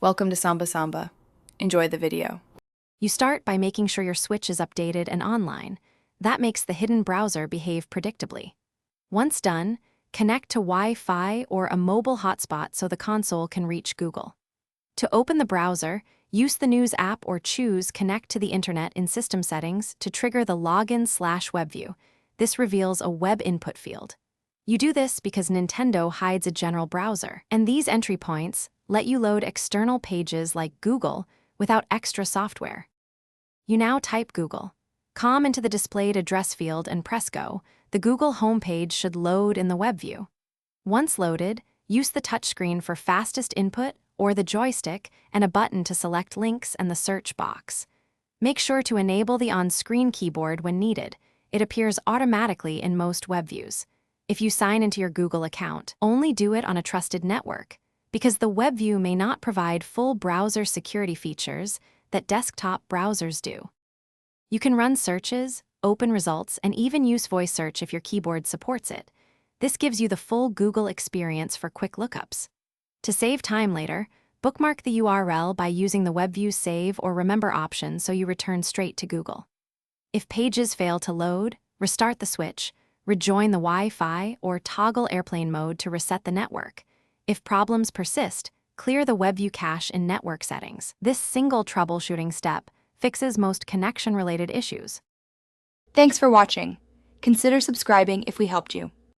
Welcome to Samba Samba. Enjoy the video. You start by making sure your switch is updated and online. That makes the hidden browser behave predictably. Once done, connect to Wi-Fi or a mobile hotspot so the console can reach Google. To open the browser, use the News app or choose Connect to the Internet in System Settings to trigger the Login/WebView. This reveals a web input field. You do this because Nintendo hides a general browser, and these entry points let you load external pages like Google without extra software. You now type Google.com into the displayed address field and press Go. The Google homepage should load in the web view. Once loaded, use the touchscreen for fastest input or the joystick and a button to select links and the search box. Make sure to enable the on-screen keyboard when needed. It appears automatically in most web views. If you sign into your Google account, only do it on a trusted network, because the web view may not provide full browser security features that desktop browsers do. You can run searches, open results, and even use voice search if your keyboard supports it. This gives you the full Google experience for quick lookups. To save time later, bookmark the URL by using the WebView Save or Remember option so you return straight to Google. If pages fail to load, restart the switch, rejoin the Wi-Fi, or toggle airplane mode to reset the network. If problems persist, clear the WebView cache in network settings. This single troubleshooting step fixes most connection-related issues. Thanks for watching. Consider subscribing if we helped you.